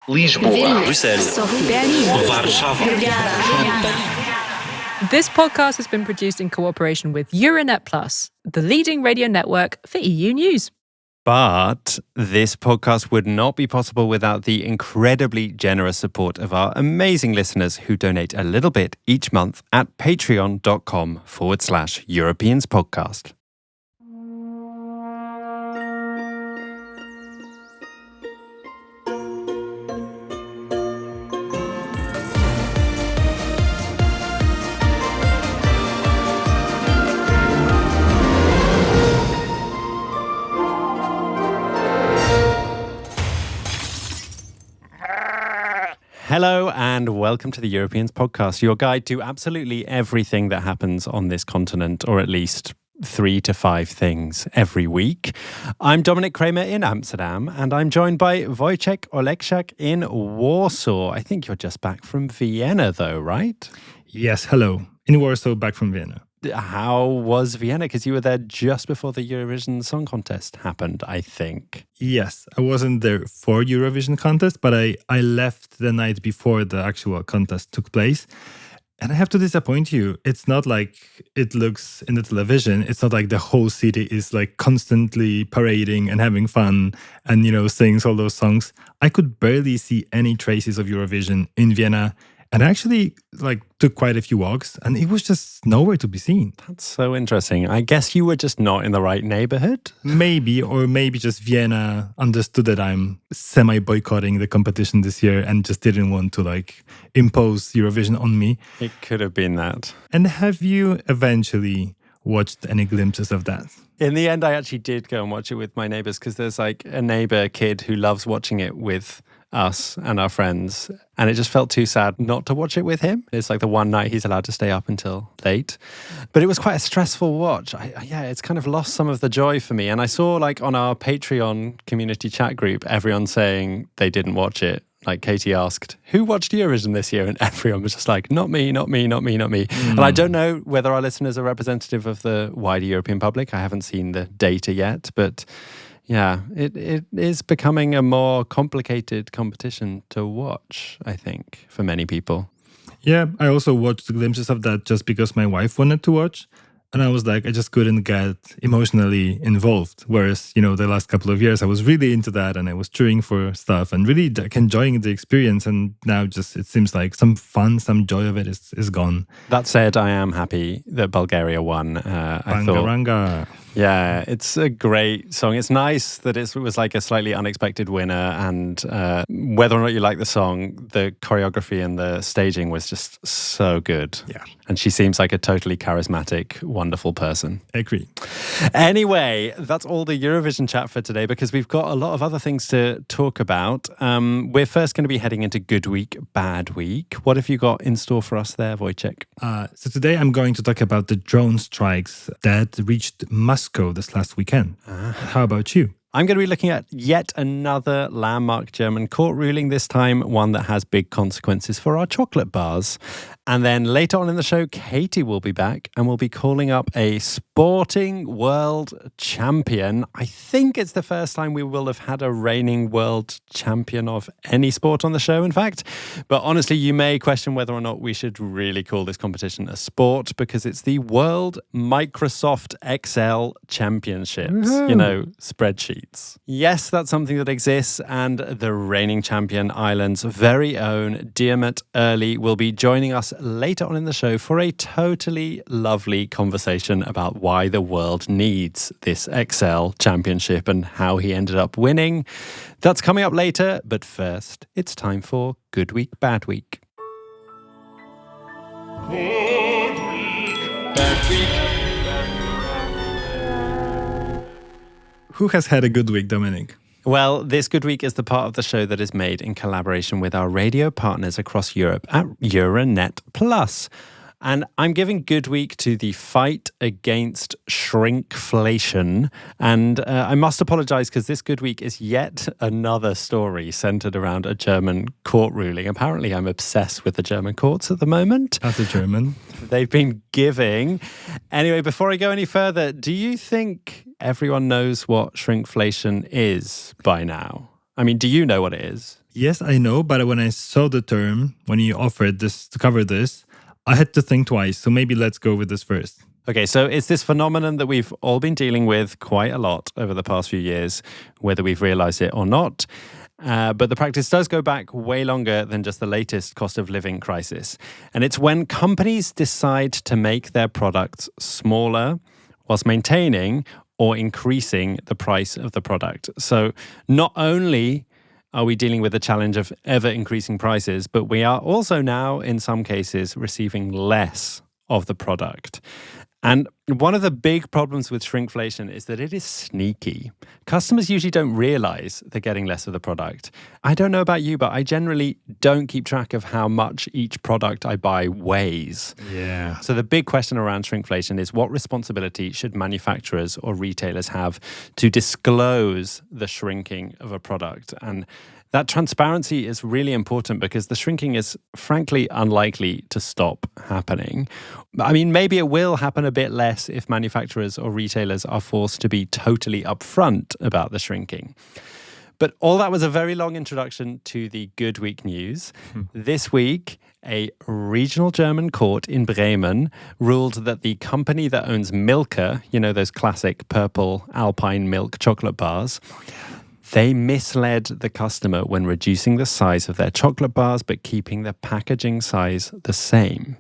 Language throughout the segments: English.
Lisboa, Bruxelles, Berlin, Warszawa. This podcast has been produced in cooperation with Euronet Plus, the leading radio network for EU news. But this podcast would not be possible without the incredibly generous support of our amazing listeners who donate a little bit each month at patreon.com/Europeans podcast. Hello and welcome to the Europeans podcast, your guide to absolutely everything that happens on this continent, or at least 3 to 5 things every week. I'm Dominic Kramer in Amsterdam, and I'm joined by Wojciech Oleksiak in Warsaw. I think you're just back from Vienna though, right? Yes, hello. In Warsaw, back from Vienna. How was Vienna? Because you were there just before the Eurovision Song Contest happened, I think. Yes, I wasn't there for Eurovision contest, but I left the night before the actual contest took place. And I have to disappoint you. It's not like it looks in the television. It's not like the whole city is like constantly parading and having fun and, singing all those songs. I could barely see any traces of Eurovision in Vienna. And I actually took quite a few walks and it was just nowhere to be seen. That's so interesting. I guess you were just not in the right neighborhood? Maybe just Vienna understood that I'm semi-boycotting the competition this year and just didn't want to impose Eurovision on me. It could have been that. And have you eventually watched any glimpses of that? In the end, I actually did go and watch it with my neighbors because there's a neighbor kid who loves watching it with us and our friends, and it just felt too sad not to watch it with him. It's the one night he's allowed to stay up until late, but it was quite a stressful watch. It's kind of lost some of the joy for me. And I saw on our Patreon community chat group, everyone saying they didn't watch it. Katie asked, who watched Eurovision this year? And everyone was just not me, not me, not me, not me. And I don't know whether our listeners are representative of the wider European public. I haven't seen the data yet, but yeah, it is becoming a more complicated competition to watch, I think, for many people. Yeah, I also watched glimpses of that just because my wife wanted to watch. And I was I just couldn't get emotionally involved. Whereas, the last couple of years, I was really into that and I was cheering for stuff and really enjoying the experience. And now just it seems like some fun, some joy of it is gone. That said, I am happy that Bulgaria won. Ranga. Yeah, it's a great song. It's nice that it was a slightly unexpected winner, and whether or not you like the song, the choreography and the staging was just so good. Yeah. And she seems like a totally charismatic, wonderful person. I agree. Anyway, that's all the Eurovision chat for today because we've got a lot of other things to talk about. We're first going to be heading into Good Week, Bad Week. What have you got in store for us there, Wojciech? So today I'm going to talk about the drone strikes that reached Moscow this last weekend. How about you? I'm going to be looking at yet another landmark German court ruling, this time one that has big consequences for our chocolate bars. And then later on in the show, Katy will be back and we'll be calling up a sporting world champion. I think it's the first time we will have had a reigning world champion of any sport on the show, in fact. But honestly, you may question whether or not we should really call this competition a sport because it's the World Microsoft Excel Championships, spreadsheets. Yes, that's something that exists, and the reigning champion, Ireland's very own Diarmuid Early, will be joining us later on in the show for a totally lovely conversation about why the world needs this Excel Championship and how he ended up winning. That's coming up later, but first, it's time for Good Week, Bad Week. Good week, bad week. Who has had a good week, Dominic? Well, this Good Week is the part of the show that is made in collaboration with our radio partners across Europe at Euronet Plus. And I'm giving Good Week to the fight against shrinkflation. And I must apologize because this Good Week is yet another story centered around a German court ruling. Apparently, I'm obsessed with the German courts at the moment. As a German. They've been giving. Anyway, before I go any further, do you think everyone knows what shrinkflation is by now? I mean, do you know what it is? Yes, I know, but when I saw the term, when you offered this to cover this, I had to think twice. So maybe let's go with this first. Okay, so it's this phenomenon that we've all been dealing with quite a lot over the past few years, whether we've realized it or not. But the practice does go back way longer than just the latest cost of living crisis. And it's when companies decide to make their products smaller whilst maintaining or increasing the price of the product. So not only are we dealing with the challenge of ever increasing prices, but we are also now, in some cases, receiving less of the product. And one of the big problems with shrinkflation is that it is sneaky. Customers usually don't realize they're getting less of the product. I don't know about you, but I generally don't keep track of how much each product I buy weighs. Yeah. So the big question around shrinkflation is what responsibility should manufacturers or retailers have to disclose the shrinking of a product? And that transparency is really important because the shrinking is frankly unlikely to stop happening. I mean, maybe it will happen a bit less if manufacturers or retailers are forced to be totally upfront about the shrinking. But all that was a very long introduction to the Good Week news. This week, a regional German court in Bremen ruled that the company that owns Milka, you know, those classic purple alpine milk chocolate bars, they misled the customer when reducing the size of their chocolate bars but keeping the packaging size the same.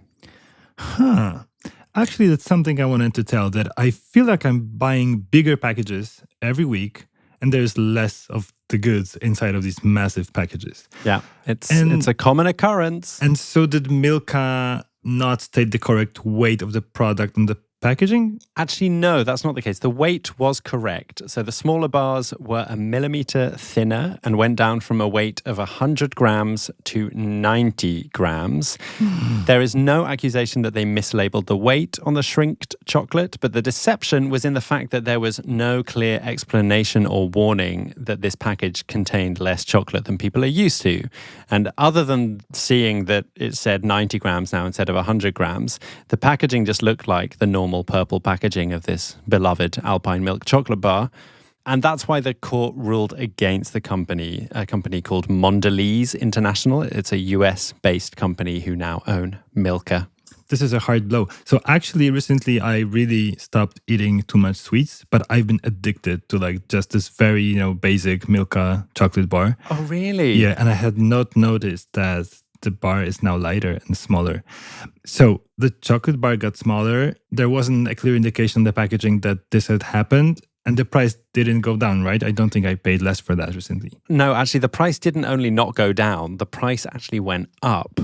Actually, that's something I wanted to tell, that I feel like I'm buying bigger packages every week and there's less of the goods inside of these massive packages. Yeah, it's a common occurrence. And so did Milka not state the correct weight of the product on the packaging? Actually, no, that's not the case. The weight was correct. So the smaller bars were a millimeter thinner and went down from a weight of 100 grams to 90 grams. There is no accusation that they mislabeled the weight on the shrinked chocolate, but the deception was in the fact that there was no clear explanation or warning that this package contained less chocolate than people are used to. And other than seeing that it said 90 grams now instead of 100 grams, the packaging just looked like the normal purple packaging of this beloved alpine milk chocolate bar. And that's why the court ruled against the company, a company called Mondelez International. It's a US-based company who now own Milka. This is a hard blow. So actually, recently, I really stopped eating too much sweets, but I've been addicted to like just this very, basic Milka chocolate bar. Oh, really? Yeah, and I had not noticed that the bar is now lighter and smaller. So the chocolate bar got smaller. There wasn't a clear indication in the packaging that this had happened. And the price didn't go down, right? I don't think I paid less for that recently. No, actually, the price didn't only not go down. The price actually went up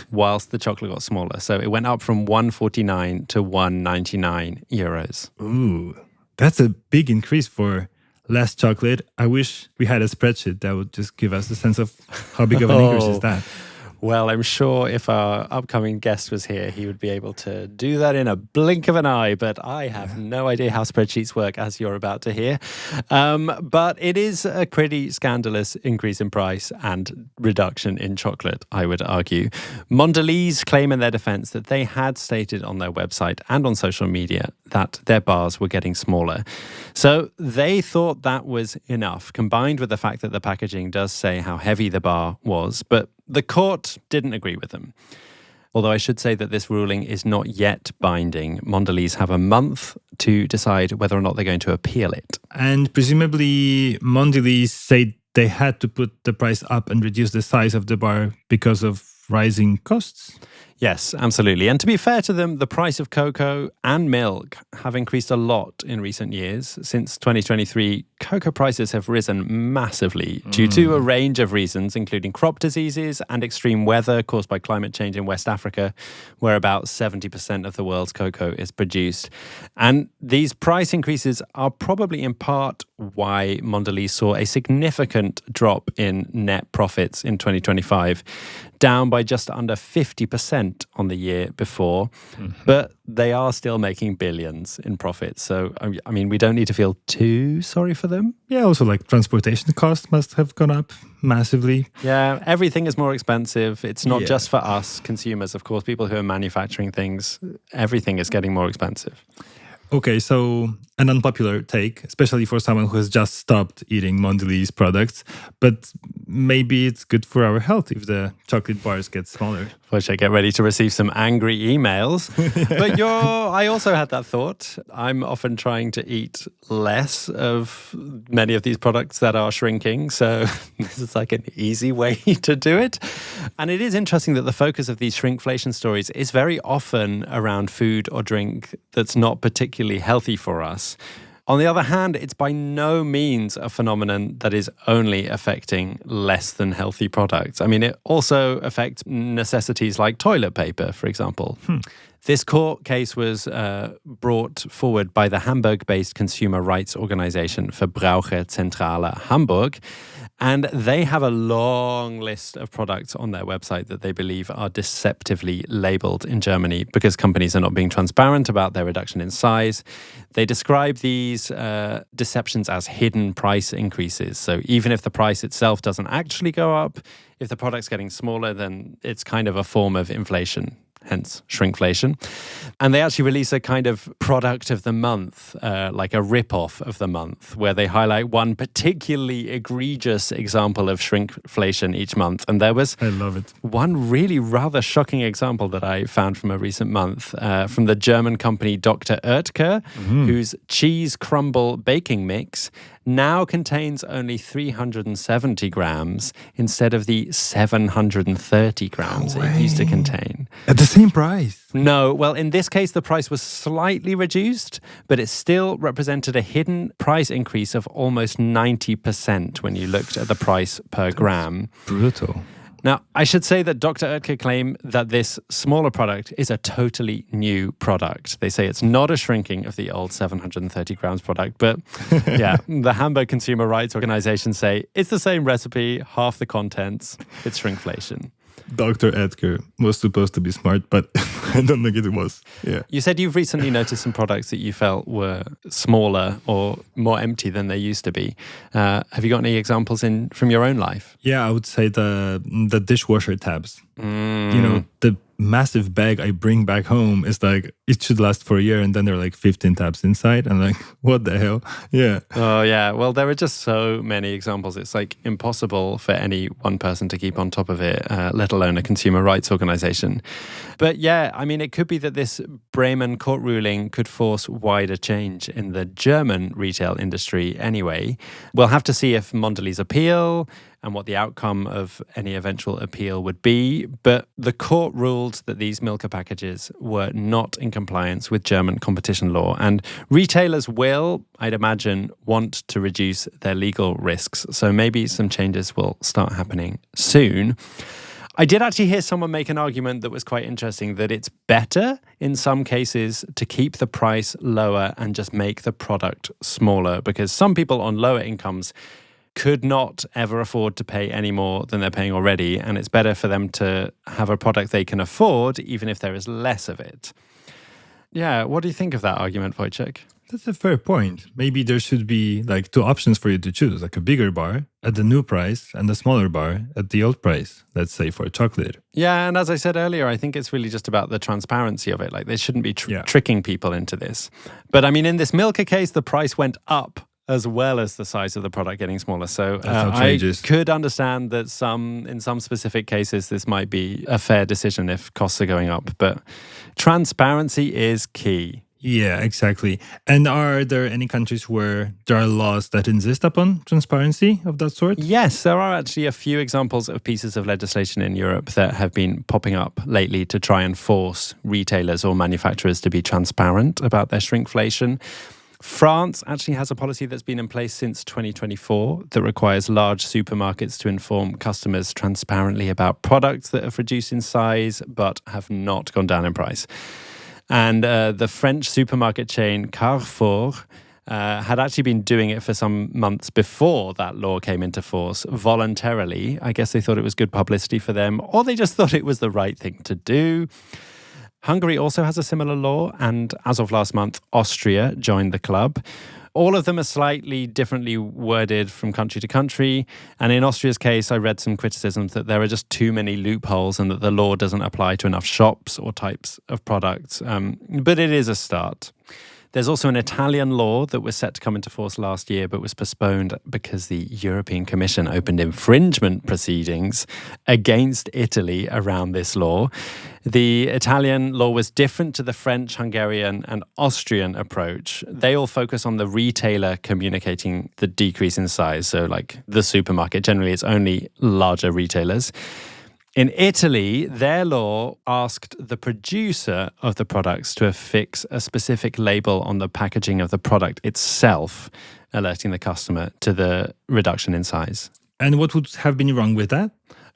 whilst the chocolate got smaller. So it went up from 149 to 199 euros. Ooh, that's a big increase for less chocolate. I wish we had a spreadsheet that would just give us a sense of how big of an increase is that. Well, I'm sure if our upcoming guest was here, he would be able to do that in a blink of an eye. But I have no idea how spreadsheets work, as you're about to hear. But it is a pretty scandalous increase in price and reduction in chocolate, I would argue. Mondelez claim in their defense that they had stated on their website and on social media that their bars were getting smaller. So they thought that was enough, combined with the fact that the packaging does say how heavy the bar was. But the court didn't agree with them. Although I should say that this ruling is not yet binding. Mondelez have a month to decide whether or not they're going to appeal it. And presumably Mondelez said they had to put the price up and reduce the size of the bar because of rising costs. Yes, absolutely. And to be fair to them, the price of cocoa and milk have increased a lot in recent years. Since 2023, cocoa prices have risen massively due to a range of reasons, including crop diseases and extreme weather caused by climate change in West Africa, where about 70% of the world's cocoa is produced. And these price increases are probably in part why Mondelez saw a significant drop in net profits in 2025, down by just under 50% on the year before. But they are still making billions in profits. So, I mean, we don't need to feel too sorry for them. Yeah, also like transportation costs must have gone up massively. Yeah, everything is more expensive. It's not just for us consumers, of course, people who are manufacturing things. Everything is getting more expensive. Okay, so an unpopular take, especially for someone who has just stopped eating Mondelez products, but maybe it's good for our health if the chocolate bars get smaller. Wojciech, get ready to receive some angry emails. But I also had that thought. I'm often trying to eat less of many of these products that are shrinking. So this is like an easy way to do it. And it is interesting that the focus of these shrinkflation stories is very often around food or drink that's not particularly healthy for us. On the other hand, it's by no means a phenomenon that is only affecting less than healthy products. I mean, it also affects necessities like toilet paper, for example. This court case was brought forward by the Hamburg-based consumer rights organization Verbraucherzentrale Hamburg. And they have a long list of products on their website that they believe are deceptively labeled in Germany because companies are not being transparent about their reduction in size. They describe these deceptions as hidden price increases. So even if the price itself doesn't actually go up, if the product's getting smaller, then it's kind of a form of inflation. Hence shrinkflation. And they actually release a kind of product of the month, like a rip-off of the month, where they highlight one particularly egregious example of shrinkflation each month. And there was I love it. one really rather shocking example that I found from a recent month from the German company Dr. Oetker, whose cheese crumble baking mix now contains only 370 grams instead of the 730 grams it used to contain. At the same price? No, well, in this case, the price was slightly reduced, but it still represented a hidden price increase of almost 90% when you looked at the price per gram. Brutal. Now, I should say that Dr. Oetker claim that this smaller product is a totally new product. They say it's not a shrinking of the old 730 grams product, but yeah, the Hamburg Consumer Rights Organization say it's the same recipe, half the contents, it's shrinkflation. Dr. Edgar was supposed to be smart, but I don't think it was. Yeah. You said you've recently noticed some products that you felt were smaller or more empty than they used to be. Have you got any examples from your own life? Yeah, I would say the dishwasher tabs. You know, the massive bag I bring back home is like, it should last for a year, and then there are like 15 tabs inside. I'm like, what the hell? Yeah. Oh, yeah. Well, there are just so many examples. It's like impossible for any one person to keep on top of it, let alone a consumer rights organization. But yeah, I mean, it could be that this Bremen court ruling could force wider change in the German retail industry anyway. We'll have to see if Mondelez appeal and what the outcome of any eventual appeal would be. But the court ruled that these Milka packages were not in compliance with German competition law. And retailers will, I'd imagine, want to reduce their legal risks. So maybe some changes will start happening soon. I did actually hear someone make an argument that was quite interesting, that it's better in some cases to keep the price lower and just make the product smaller, because some people on lower incomes could not ever afford to pay any more than they're paying already, and it's better for them to have a product they can afford, even if there is less of it. Yeah, what do you think of that argument, Wojciech? That's a fair point. Maybe there should be like two options for you to choose, like a bigger bar at the new price and a smaller bar at the old price, let's say for chocolate. Yeah, and as I said earlier, I think it's really just about the transparency of it. Like, they shouldn't be tricking people into this. But I mean, in this Milka case, the price went up as well as the size of the product getting smaller. So I could understand that in some specific cases, this might be a fair decision if costs are going up. But transparency is key. Yeah, exactly. And are there any countries where there are laws that insist upon transparency of that sort? Yes, there are actually a few examples of pieces of legislation in Europe that have been popping up lately to try and force retailers or manufacturers to be transparent about their shrinkflation. France actually has a policy that's been in place since 2024 that requires large supermarkets to inform customers transparently about products that have reduced in size but have not gone down in price. And the French supermarket chain Carrefour had actually been doing it for some months before that law came into force voluntarily. I guess they thought it was good publicity for them, or they just thought it was the right thing to do. Hungary also has a similar law, and as of last month, Austria joined the club. All of them are slightly differently worded from country to country. And in Austria's case, I read some criticisms that there are just too many loopholes and that the law doesn't apply to enough shops or types of products. But it is a start. There's also an Italian law that was set to come into force last year, but was postponed because the European Commission opened infringement proceedings against Italy around this law. The Italian law was different to the French, Hungarian, and Austrian approach. They all focus on the retailer communicating the decrease in size. So, like the supermarket, generally it's only larger retailers. In Italy, their law asked the producer of the products to affix a specific label on the packaging of the product itself, alerting the customer to the reduction in size. And what would have been wrong with that?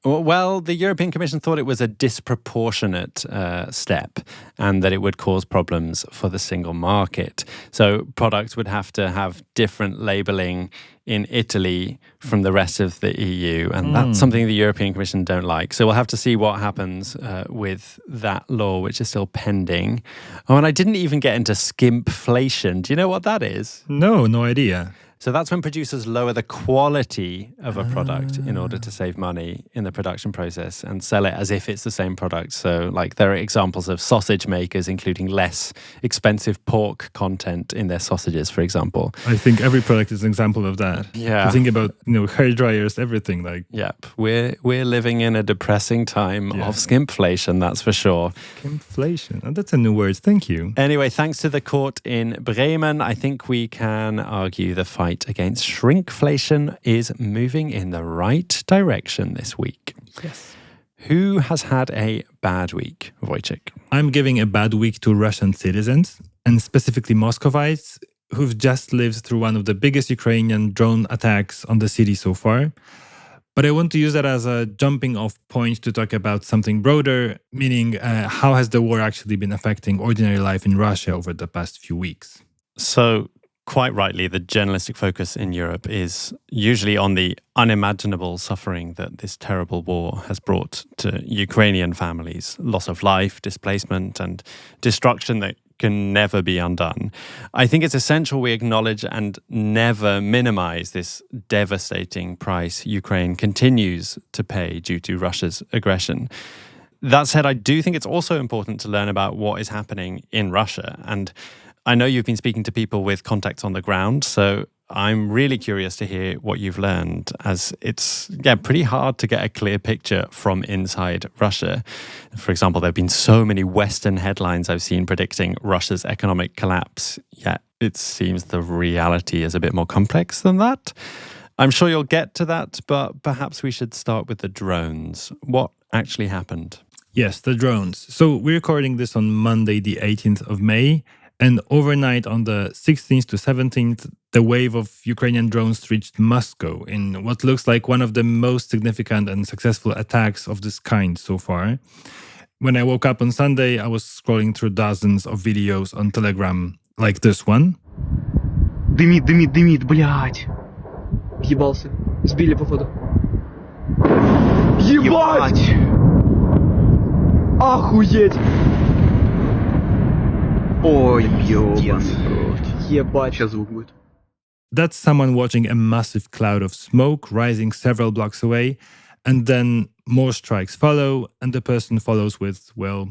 Well, the European Commission thought it was a disproportionate step and that it would cause problems for the single market. So products would have to have different labeling in Italy from the rest of the EU. And that's something the European Commission don't like. So we'll have to see what happens with that law, which is still pending. Oh, and I didn't even get into skimpflation. Do you know what that is? No idea. So that's when producers lower the quality of a product in order to save money in the production process and sell it as if it's the same product. So like there are examples of sausage makers including less expensive pork content in their sausages, for example. I think every product is an example of that. Yeah. You think about, hair dryers, everything like. Yep. We're living in a depressing time of skimpflation, that's for sure. Skimpflation. Oh, that's a new word. Thank you. Anyway, thanks to the court in Bremen, I think we can argue the fight against shrinkflation is moving in the right direction this week. Yes. Who has had a bad week, Wojciech? I'm giving a bad week to Russian citizens, and specifically Muscovites, who've just lived through one of the biggest Ukrainian drone attacks on the city so far. But I want to use that as a jumping off point to talk about something broader, meaning how has the war actually been affecting ordinary life in Russia over the past few weeks? So, quite rightly, the journalistic focus in Europe is usually on the unimaginable suffering that this terrible war has brought to Ukrainian families, loss of life, displacement, and destruction that can never be undone. I think it's essential we acknowledge and never minimize this devastating price Ukraine continues to pay due to Russia's aggression. That said, I do think it's also important to learn about what is happening in Russia. And I know you've been speaking to people with contacts on the ground, so I'm really curious to hear what you've learned, as it's pretty hard to get a clear picture from inside Russia. For example, there have been so many Western headlines I've seen predicting Russia's economic collapse, yet it seems the reality is a bit more complex than that. I'm sure you'll get to that, but perhaps we should start with the drones. What actually happened? Yes, the drones. So we're recording this on Monday, the 18th of May. And overnight on the 16th to 17th, the wave of Ukrainian drones reached Moscow in what looks like one of the most significant and successful attacks of this kind so far. When I woke up on Sunday, I was scrolling through dozens of videos on Telegram like this one. Дымит, блядь. Въебался. Сбили, походу. Ебать! Охуеть! Ой, ёбаный. Ебать, сейчас звук будет. That's someone watching a massive cloud of smoke rising several blocks away, and then more strikes follow, and the person follows with, well,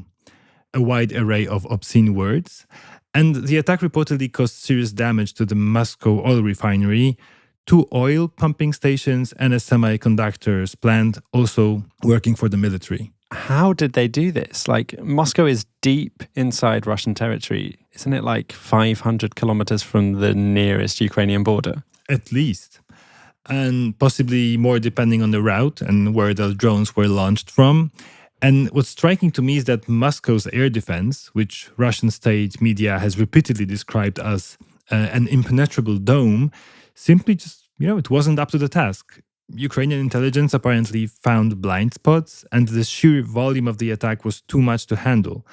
a wide array of obscene words. And the attack reportedly caused serious damage to the Moscow oil refinery, 2 oil pumping stations, and a semiconductors plant also working for the military. How did they do this? Like, Moscow is deep inside Russian territory. Isn't it like 500 kilometers from the nearest Ukrainian border? At least. And possibly more depending on the route and where the drones were launched from. And what's striking to me is that Moscow's air defense, which Russian state media has repeatedly described as an impenetrable dome, simply just, it wasn't up to the task. Ukrainian intelligence apparently found blind spots, and the sheer volume of the attack was too much to handle.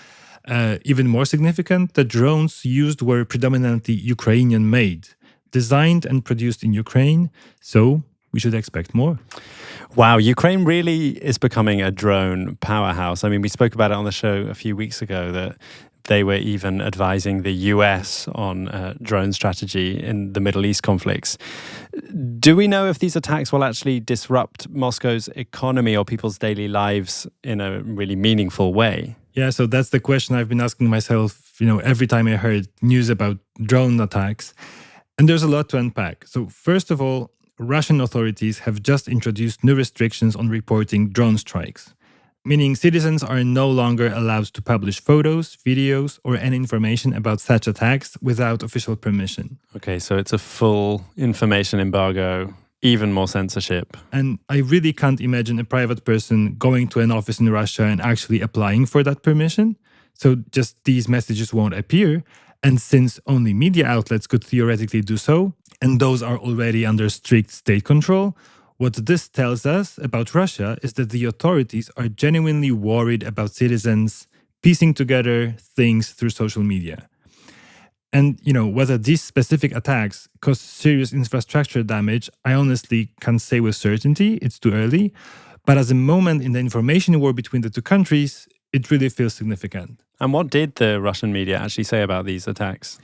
Even more significant, the drones used were predominantly Ukrainian-made, designed and produced in Ukraine, so we should expect more. Wow, Ukraine really is becoming a drone powerhouse. I mean, we spoke about it on the show a few weeks ago that they were even advising the US on drone strategy in the Middle East conflicts. Do we know if these attacks will actually disrupt Moscow's economy or people's daily lives in a really meaningful way? Yeah, so that's the question I've been asking myself, every time I heard news about drone attacks. And there's a lot to unpack. So first of all, Russian authorities have just introduced new restrictions on reporting drone strikes, meaning citizens are no longer allowed to publish photos, videos, or any information about such attacks without official permission. Okay, so it's a full information embargo, even more censorship. And I really can't imagine a private person going to an office in Russia and actually applying for that permission. So just these messages won't appear. And since only media outlets could theoretically do so, and those are already under strict state control, what this tells us about Russia is that the authorities are genuinely worried about citizens piecing together things through social media. And, whether these specific attacks cause serious infrastructure damage, I honestly can't say with certainty. It's too early. But as a moment in the information war between the two countries, it really feels significant. And what did the Russian media actually say about these attacks?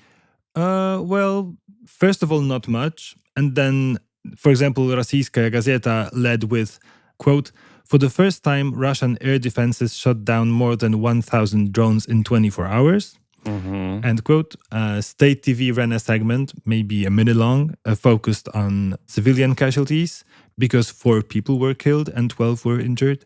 Well, first of all, not much. And then, for example, Rossiyskaya Gazeta led with, quote, "For the first time, Russian air defenses shot down more than 1,000 drones in 24 hours. End quote. State TV ran a segment, maybe a minute long, focused on civilian casualties because 4 people were killed and 12 were injured.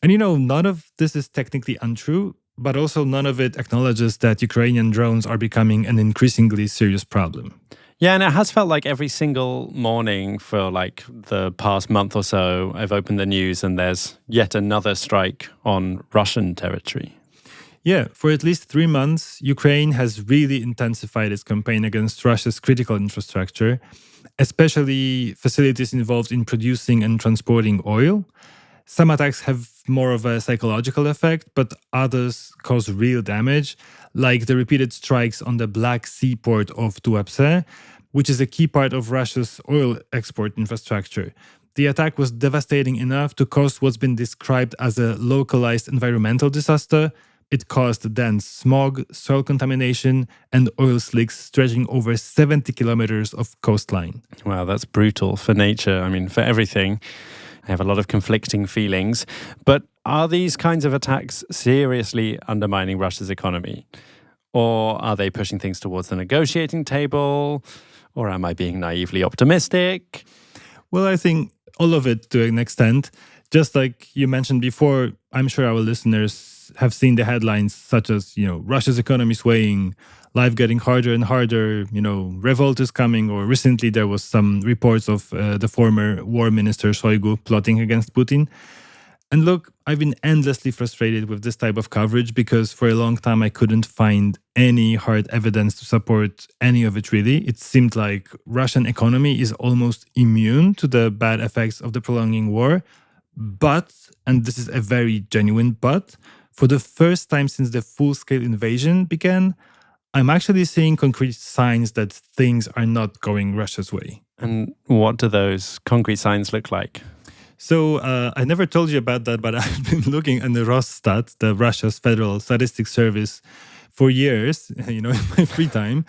And none of this is technically untrue, but also none of it acknowledges that Ukrainian drones are becoming an increasingly serious problem. Yeah, and it has felt like every single morning for like the past month or so, I've opened the news and there's yet another strike on Russian territory. Yeah, for at least 3 months, Ukraine has really intensified its campaign against Russia's critical infrastructure, especially facilities involved in producing and transporting oil. Some attacks have more of a psychological effect, but others cause real damage, like the repeated strikes on the Black Sea port of Tuapse, which is a key part of Russia's oil export infrastructure. The attack was devastating enough to cause what's been described as a localized environmental disaster. It caused dense smog, soil contamination, and oil slicks stretching over 70 kilometers of coastline. Wow, that's brutal for nature. I mean, for everything. I have a lot of conflicting feelings. But are these kinds of attacks seriously undermining Russia's economy? Or are they pushing things towards the negotiating table? Or am I being naively optimistic? Well, I think all of it to an extent. Just like you mentioned before, I'm sure our listeners have seen the headlines such as, Russia's economy swaying, life getting harder and harder, revolt is coming, or recently there was some reports of the former war minister Shoigu plotting against Putin. And look, I've been endlessly frustrated with this type of coverage because for a long time I couldn't find any hard evidence to support any of it really. It seemed like Russian economy is almost immune to the bad effects of the prolonging war. But, and this is a very genuine but, for the first time since the full-scale invasion began, I'm actually seeing concrete signs that things are not going Russia's way. And what do those concrete signs look like? So I never told you about that, but I've been looking at the Rosstat, the Russia's Federal Statistics Service, for years, in my free time.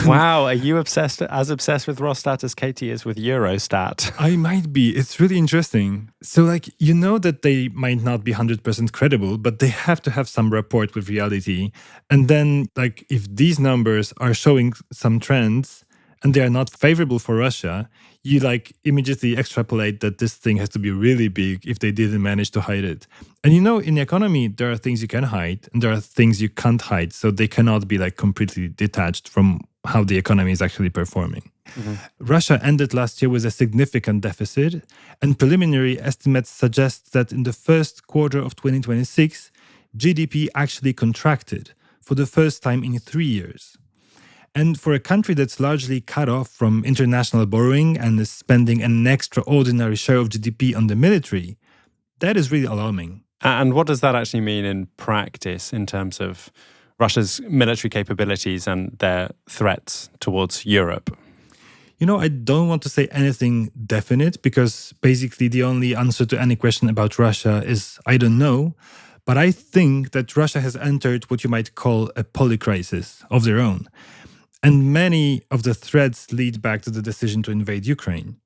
Wow, are you obsessed with Rosstat as Katy is with Eurostat? I might be. It's really interesting. So, that they might not be 100% credible, but they have to have some rapport with reality. And then, if these numbers are showing some trends and they are not favorable for Russia, you immediately extrapolate that this thing has to be really big if they didn't manage to hide it. And in the economy, there are things you can hide and there are things you can't hide. So they cannot be completely detached from how the economy is actually performing. Mm-hmm. Russia ended last year with a significant deficit, and preliminary estimates suggest that in the first quarter of 2026, GDP actually contracted for the first time in 3 years. And for a country that's largely cut off from international borrowing and is spending an extraordinary share of GDP on the military, that is really alarming. And what does that actually mean in practice in terms of Russia's military capabilities and their threats towards Europe? I don't want to say anything definite because basically the only answer to any question about Russia is I don't know. But I think that Russia has entered what you might call a polycrisis of their own. And many of the threads lead back to the decision to invade Ukraine.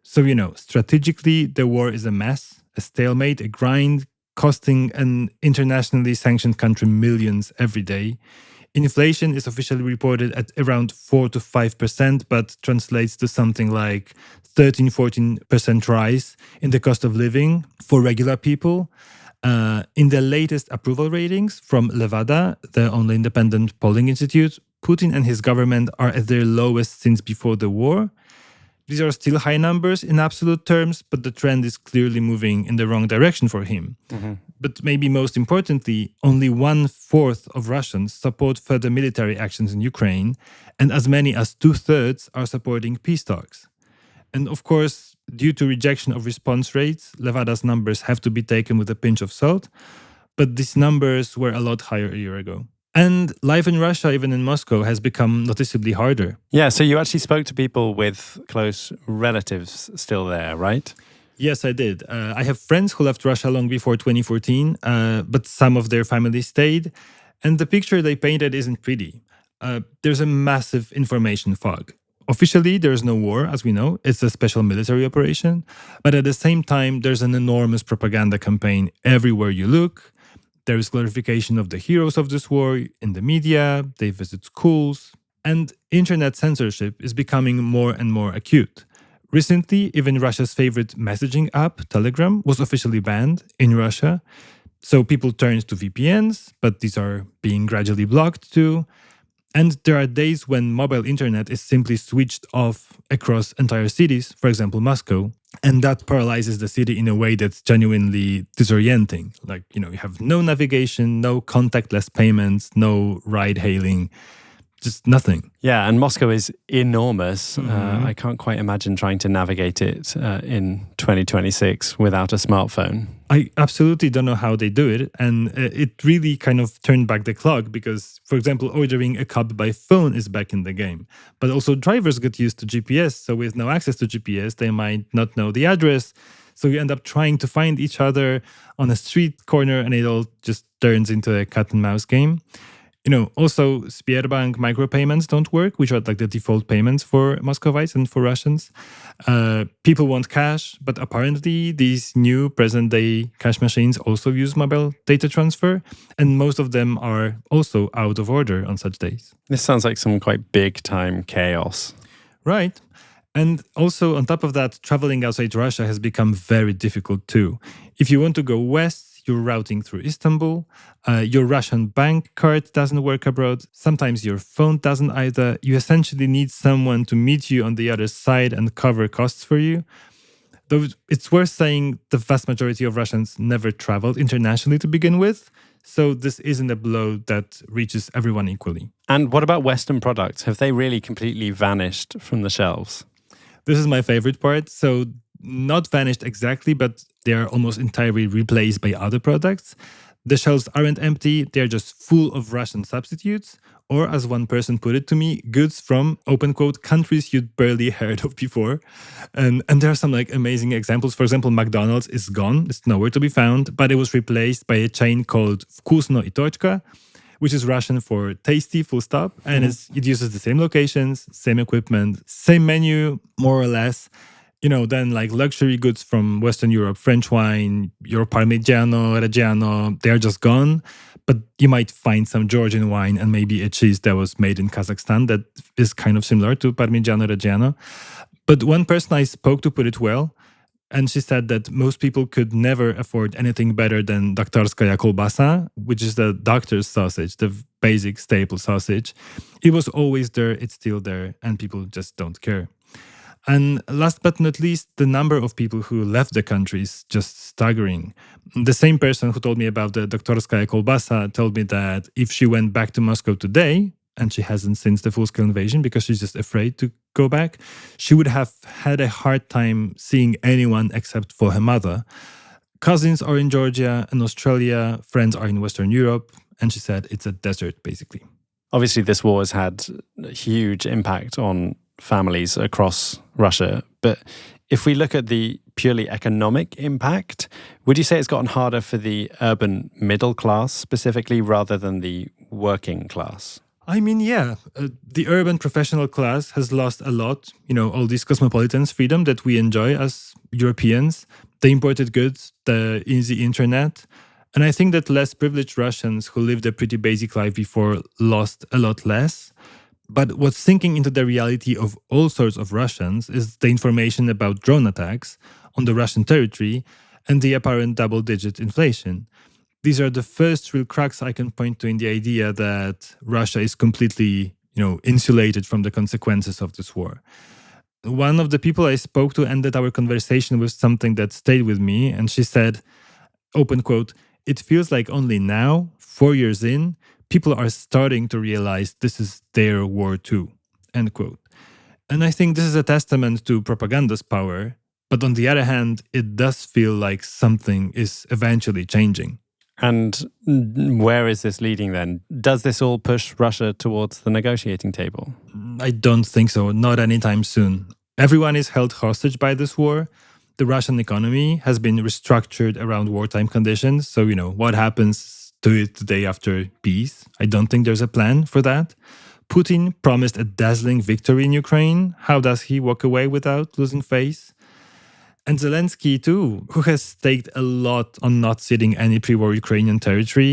So, strategically, the war is a mess, a stalemate, a grind, costing an internationally sanctioned country millions every day. Inflation is officially reported at around 4 to 5%, but translates to something like 13-14% rise in the cost of living for regular people. In the latest approval ratings from Levada, the only independent polling institute, Putin and his government are at their lowest since before the war. These are still high numbers in absolute terms, but the trend is clearly moving in the wrong direction for him. Mm-hmm. But maybe most importantly, only 1/4 of Russians support further military actions in Ukraine, and as many as 2/3 are supporting peace talks. And of course, due to rejection of response rates, Levada's numbers have to be taken with a pinch of salt, but these numbers were a lot higher a year ago. And life in Russia, even in Moscow, has become noticeably harder. Yeah, so you actually spoke to people with close relatives still there, right? Yes, I did. I have friends who left Russia long before 2014, but some of their family stayed. And the picture they painted isn't pretty. There's a massive information fog. Officially, there's no war, as we know. It's a special military operation. But at the same time, there's an enormous propaganda campaign everywhere you look. There is glorification of the heroes of this war in the media. They visit schools. And internet censorship is becoming more and more acute. Recently, even Russia's favorite messaging app, Telegram, was officially banned in Russia. So people turned to VPNs, but these are being gradually blocked too. And there are days when mobile internet is simply switched off across entire cities, for example, Moscow. And that paralyzes the city in a way that's genuinely disorienting. Like, you have no navigation, no contactless payments, no ride hailing, just nothing. Yeah, and Moscow is enormous. I can't quite imagine trying to navigate it in 2026 without a smartphone. I absolutely don't know how they do it. And it really kind of turned back the clock because, for example, ordering a cab by phone is back in the game. But also drivers get used to GPS. So with no access to GPS, they might not know the address. So you end up trying to find each other on a street corner and it all just turns into a cat and mouse game. Also, Sberbank micropayments don't work, which are like the default payments for Muscovites and for Russians. People want cash, but apparently these new present-day cash machines also use mobile data transfer, and most of them are also out of order on such days. This sounds like some quite big-time chaos. Right. And also, on top of that, traveling outside Russia has become very difficult too. If you want to go west, you're routing through Istanbul. Your Russian bank card doesn't work abroad. Sometimes your phone doesn't either. You essentially need someone to meet you on the other side and cover costs for you. Though it's worth saying the vast majority of Russians never traveled internationally to begin with. So this isn't a blow that reaches everyone equally. And what about Western products? Have they really completely vanished from the shelves? This is my favorite part. So not vanished exactly, but they are almost entirely replaced by other products. The shelves aren't empty, they're just full of Russian substitutes, or as one person put it to me, goods from, open quote, countries you'd barely heard of before. And there are some amazing examples. For example, McDonald's is gone, it's nowhere to be found, but it was replaced by a chain called Вкусно и точка, which is Russian for tasty, full stop. And it uses the same locations, same equipment, same menu, more or less. Then luxury goods from Western Europe, French wine, your Parmigiano, Reggiano, they're just gone. But you might find some Georgian wine and maybe a cheese that was made in Kazakhstan that is kind of similar to Parmigiano, Reggiano. But one person I spoke to put it well, and she said that most people could never afford anything better than doktorskaya kolbasa, which is the doctor's sausage, the basic staple sausage. It was always there, it's still there, and people just don't care. And last but not least, the number of people who left the country is just staggering. The same person who told me about the doktorskaya kolbasa told me that if she went back to Moscow today, and she hasn't since the full-scale invasion because she's just afraid to go back, she would have had a hard time seeing anyone except for her mother. Cousins are in Georgia and Australia, friends are in Western Europe, and she said it's a desert, basically. Obviously, this war has had a huge impact on families across Russia. But if we look at the purely economic impact. Would you say it's gotten harder for the urban middle class specifically rather than the working class? I mean, yeah, the urban professional class has lost a lot. All these cosmopolitans' freedom that we enjoy as Europeans, the imported goods, the easy internet. And I think that less privileged Russians who lived a pretty basic life before lost a lot less. But what's sinking into the reality of all sorts of Russians is the information about drone attacks on the Russian territory and the apparent double-digit inflation. These are the first real cracks I can point to in the idea that Russia is completely, insulated from the consequences of this war. One of the people I spoke to ended our conversation with something that stayed with me, and she said, open quote, "It feels like only now, 4 years in, people are starting to realize this is their war too," end quote. And I think this is a testament to propaganda's power, but on the other hand, it does feel like something is eventually changing. And where is this leading then? Does this all push Russia towards the negotiating table? I don't think so, not anytime soon. Everyone is held hostage by this war. The Russian economy has been restructured around wartime conditions. So, what happens to it the day after peace? I don't think there's a plan for that. Putin promised a dazzling victory in Ukraine. How does he walk away without losing face? And Zelensky, too, who has staked a lot on not ceding any pre-war Ukrainian territory,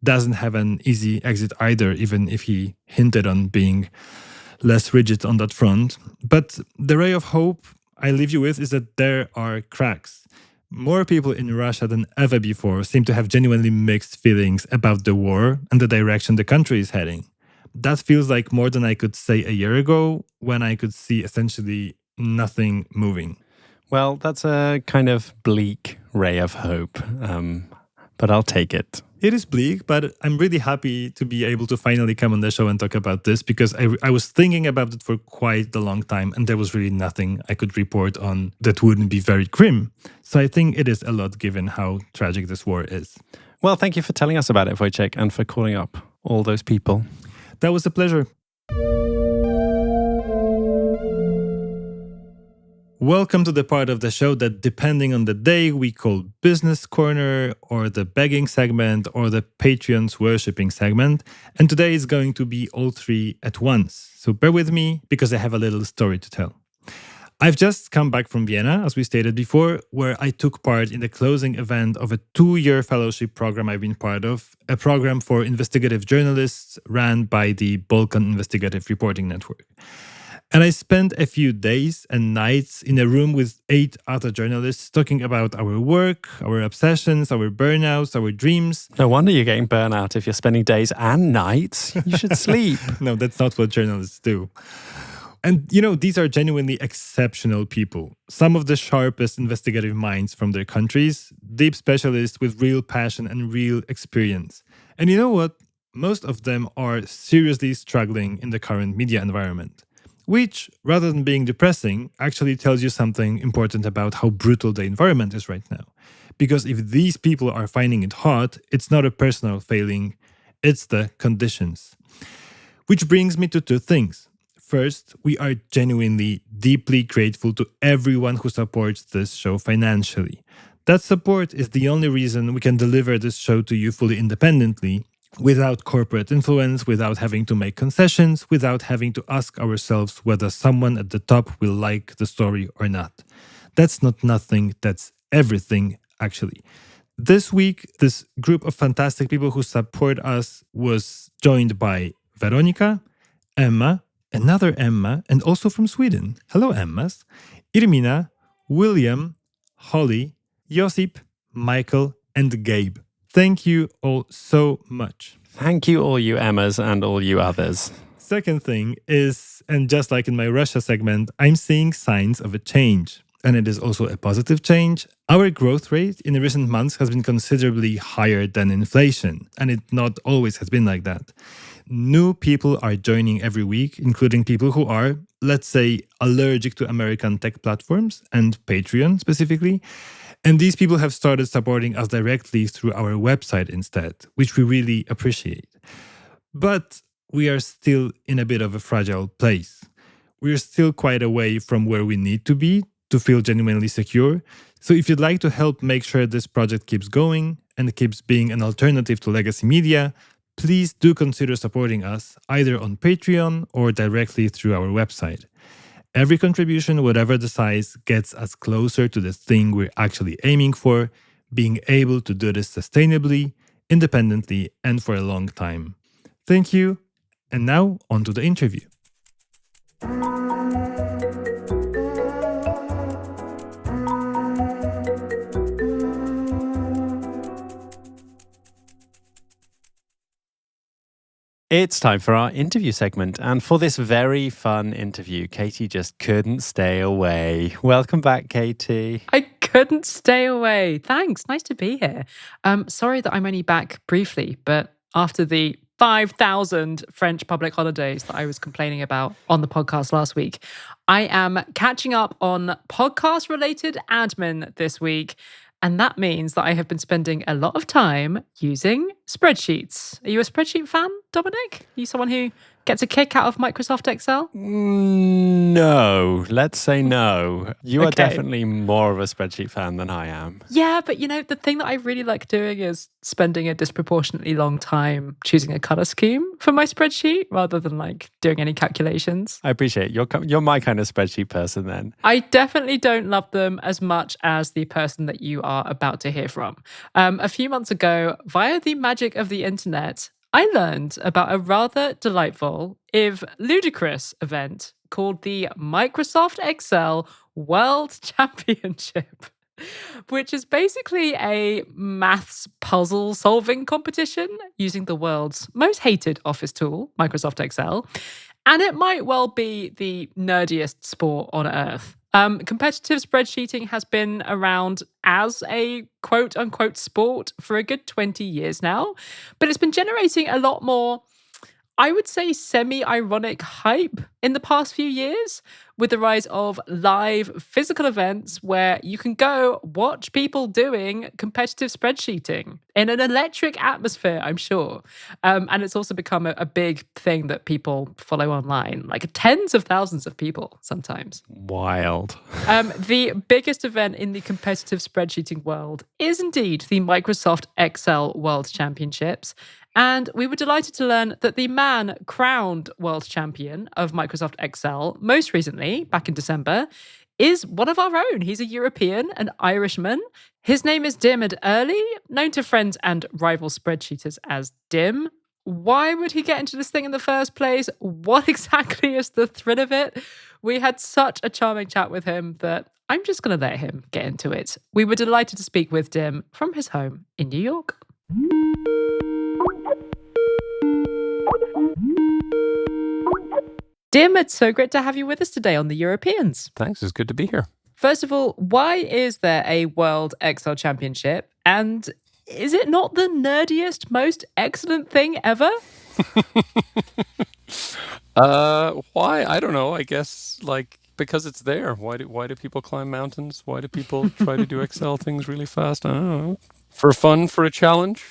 doesn't have an easy exit either, even if he hinted on being less rigid on that front. But the ray of hope I leave you with is that there are cracks. More people in Russia than ever before seem to have genuinely mixed feelings about the war and the direction the country is heading. That feels like more than I could say a year ago, when I could see essentially nothing moving. Well, that's a kind of bleak ray of hope, but I'll take it. It is bleak, but I'm really happy to be able to finally come on the show and talk about this, because I was thinking about it for quite a long time and there was really nothing I could report on that wouldn't be very grim. So I think it is a lot given how tragic this war is. Well, thank you for telling us about it, Wojciech, and for calling up all those people. That was a pleasure. Welcome to the part of the show that, depending on the day, we call Business Corner, or the Begging segment, or the Patreon's Worshipping segment. And today is going to be all three at once. So bear with me, because I have a little story to tell. I've just come back from Vienna, as we stated before, where I took part in the closing event of a 2-year fellowship program I've been part of, a program for investigative journalists ran by the Balkan Investigative Reporting Network. And I spent a few days and nights in a room with 8 other journalists talking about our work, our obsessions, our burnouts, our dreams. No wonder you're getting burnout if you're spending days and nights. You should sleep. No, that's not what journalists do. And, these are genuinely exceptional people. Some of the sharpest investigative minds from their countries, deep specialists with real passion and real experience. And you know what? Most of them are seriously struggling in the current media environment. Which, rather than being depressing, actually tells you something important about how brutal the environment is right now. Because if these people are finding it hard, it's not a personal failing, it's the conditions. Which brings me to 2 things. First, we are genuinely deeply grateful to everyone who supports this show financially. That support is the only reason we can deliver this show to you fully independently, without corporate influence, without having to make concessions, without having to ask ourselves whether someone at the top will like the story or not. That's not nothing, that's everything, actually. This week, this group of fantastic people who support us was joined by Veronica, Emma, another Emma, and also from Sweden. Hello, Emmas. Irmina, William, Holly, Josip, Michael, and Gabe. Thank you all so much. Thank you, all you Emmas and all you others. Second thing is, and just like in my Russia segment, I'm seeing signs of a change. And it is also a positive change. Our growth rate in recent months has been considerably higher than inflation. And it not always has been like that. New people are joining every week, including people who are, let's say, allergic to American tech platforms and Patreon specifically. And these people have started supporting us directly through our website instead, which we really appreciate. But we are still in a bit of a fragile place. We are still quite away from where we need to be to feel genuinely secure. So if you'd like to help make sure this project keeps going and keeps being an alternative to legacy media, please do consider supporting us either on Patreon or directly through our website. Every contribution, whatever the size, gets us closer to the thing we're actually aiming for, being able to do this sustainably, independently, and for a long time. Thank you. And now, on to the interview. It's time for our interview segment. And for this very fun interview, Katy just couldn't stay away. Welcome back, Katy. I couldn't stay away. Thanks. Nice to be here. Sorry that I'm only back briefly, but after the 5,000 French public holidays that I was complaining about on the podcast last week, I am catching up on podcast-related admin this week. And that means that I have been spending a lot of time using spreadsheets. Are you a spreadsheet fan, Dominic? Are you someone who gets a kick out of Microsoft Excel? No, let's say no. You are Okay. definitely more of a spreadsheet fan than I am. Yeah, but the thing that I really like doing is spending a disproportionately long time choosing a color scheme for my spreadsheet rather than doing any calculations. I appreciate it. You're my kind of spreadsheet person then. I definitely don't love them as much as the person that you are about to hear from. A few months ago, via the magic of the internet, I learned about a rather delightful, if ludicrous, event called the Microsoft Excel World Championship, which is basically a maths puzzle solving competition using the world's most hated office tool, Microsoft Excel. And it might well be the nerdiest sport on earth. Competitive spreadsheeting has been around as a quote-unquote sport for a good 20 years now, but it's been generating a lot more, I would say, semi-ironic hype in the past few years with the rise of live physical events where you can go watch people doing competitive spreadsheeting in an electric atmosphere, I'm sure. And it's also become a big thing that people follow online, like tens of thousands of people sometimes. Wild. The biggest event in the competitive spreadsheeting world is indeed the Microsoft Excel World Championships. And we were delighted to learn that the man crowned world champion of Microsoft Excel most recently, back in December, is one of our own. He's a European, an Irishman. His name is Diarmaid Early, known to friends and rival spreadsheeters as Dim. Why would he get into this thing in the first place? What exactly is the thrill of it? We had such a charming chat with him that I'm just going to let him get into it. We were delighted to speak with Dim from his home in New York. Dim, it's so great to have you with us today on the Europeans. Thanks, it's good to be here. First of all, why is there a World Excel Championship? And is it not the nerdiest, most excellent thing ever? Why? I don't know. I guess because it's there. Why do people climb mountains? Why do people try to do Excel things really fast? I don't know. For fun, for a challenge.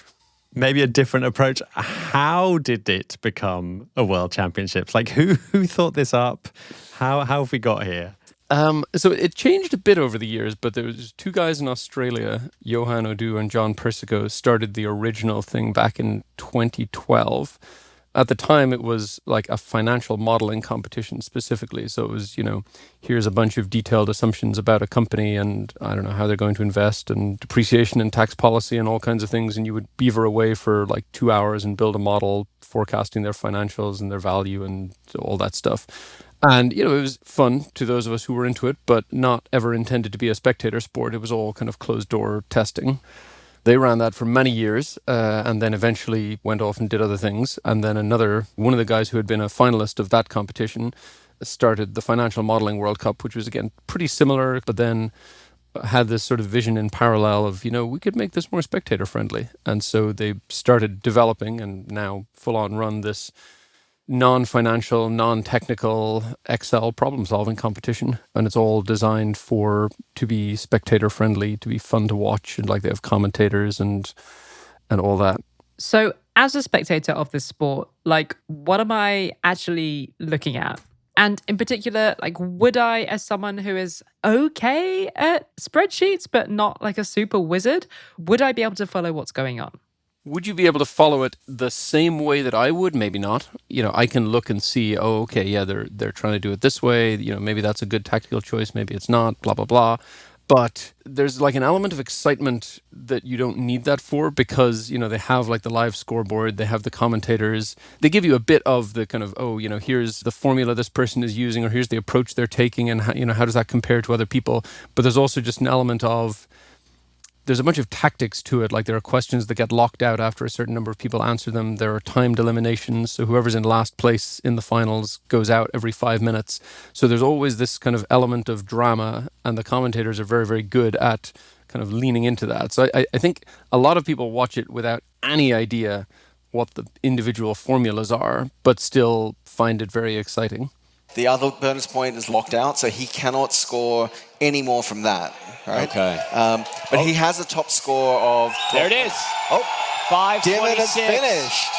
Maybe a different approach. How did it become a world championships? Who thought this up? How have we got here? So it changed a bit over the years, but there was two guys in Australia, Johan O'Doux and John Persico, started the original thing back in 2012. At the time, it was like a financial modeling competition specifically. So it was, here's a bunch of detailed assumptions about a company and, I don't know, how they're going to invest and depreciation and tax policy and all kinds of things. And you would beaver away for 2 hours and build a model forecasting their financials and their value and all that stuff. And, it was fun to those of us who were into it, but not ever intended to be a spectator sport. It was all kind of closed door testing. They ran that for many years and then eventually went off and did other things. And then one of the guys who had been a finalist of that competition started the Financial Modeling World Cup, which was, again, pretty similar, but then had this sort of vision in parallel of, we could make this more spectator friendly. And so they started developing and now full on run this non-financial, non-technical Excel problem-solving competition, and it's all designed to be spectator-friendly, to be fun to watch, and they have commentators and all that. So, as a spectator of this sport, what am I actually looking at? And in particular, like, would I, as someone who is okay at spreadsheets, but not like a super wizard, would I be able to follow what's going on? Would you be able to follow it the same way that I would? Maybe not. I can look and see, oh, okay, yeah, they're trying to do it this way. Maybe that's a good tactical choice. Maybe it's not, blah, blah, blah. But there's like an element of excitement that you don't need that for because, they have like the live scoreboard, they have the commentators. They give you a bit of the kind of, oh, here's the formula this person is using, or here's the approach they're taking, and how does that compare to other people? But there's also just an element of, there's a bunch of tactics to it. Like there are questions that get locked out after a certain number of people answer them. There are timed eliminations. So whoever's in last place in the finals goes out every 5 minutes. So there's always this kind of element of drama, and the commentators are very, very good at kind of leaning into that. So I think a lot of people watch it without any idea what the individual formulas are, but still find it very exciting. The other bonus point is locked out, so he cannot score any more from that. Right? Okay. But he has a top score of... There it is. Oh, 5:26. is finished.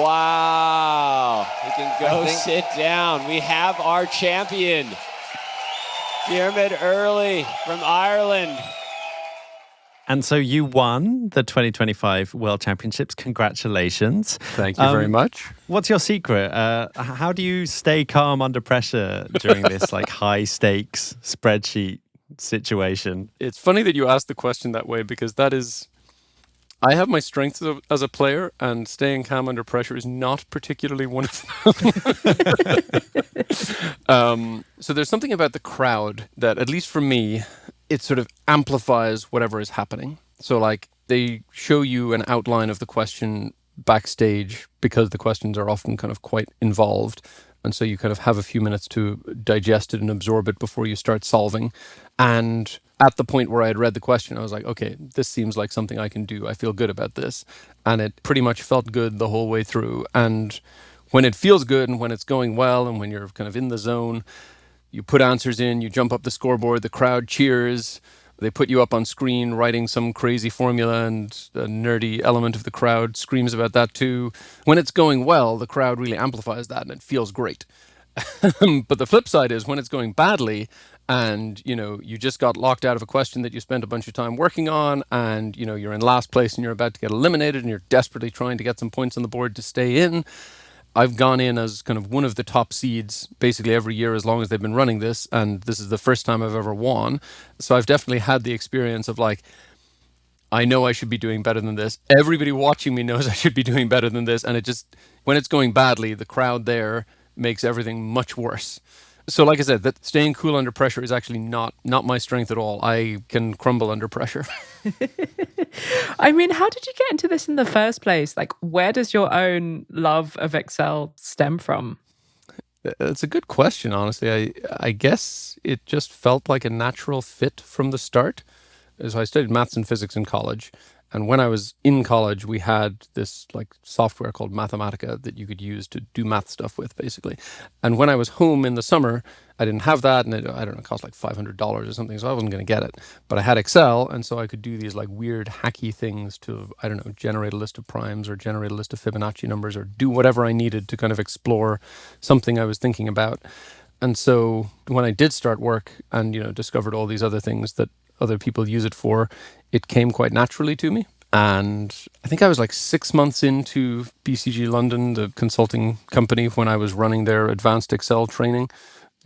Wow. He can go sit down. We have our champion. Diarmuid Early from Ireland. And so you won the 2025 World Championships. Congratulations. Thank you very much. What's your secret? How do you stay calm under pressure during this like high stakes spreadsheet situation? It's funny that you asked the question that way, because I have my strengths as a player, and staying calm under pressure is not particularly one of them. So there's something about the crowd that, at least for me, it sort of amplifies whatever is happening. So like they show you an outline of the question backstage because the questions are often kind of quite involved. And so you kind of have a few minutes to digest it and absorb it before you start solving. And at the point where I had read the question, I was like, okay, this seems like something I can do. I feel good about this. And it pretty much felt good the whole way through. And when it feels good and when it's going well and when you're kind of in the zone, you put answers in, you jump up the scoreboard, the crowd cheers, they put you up on screen writing some crazy formula, and a nerdy element of the crowd screams about that too. When it's going well, the crowd really amplifies that and it feels great. But the flip side is when it's going badly and, you just got locked out of a question that you spent a bunch of time working on, and, you're in last place and you're about to get eliminated and you're desperately trying to get some points on the board to stay in. I've gone in as kind of one of the top seeds basically every year as long as they've been running this, and this is the first time I've ever won. So I've definitely had the experience of like, I know I should be doing better than this. Everybody watching me knows I should be doing better than this, and it just, when it's going badly, the crowd there makes everything much worse. So like I said, that staying cool under pressure is actually not my strength at all. I can crumble under pressure. I mean, how did you get into this in the first place? Like, where does your own love of Excel stem from? It's a good question, honestly. I guess it just felt like a natural fit from the start. So I studied maths and physics in college. And when I was in college, we had this like software called Mathematica that you could use to do math stuff with, basically. And when I was home in the summer, I didn't have that, and it cost like $500 or something, so I wasn't going to get it. But I had Excel, and so I could do these like weird hacky things to, generate a list of primes or generate a list of Fibonacci numbers or do whatever I needed to kind of explore something I was thinking about. And so when I did start work and, discovered all these other things that other people use it for, it came quite naturally to me. And I think I was like 6 months into BCG London, the consulting company, when I was running their advanced Excel training.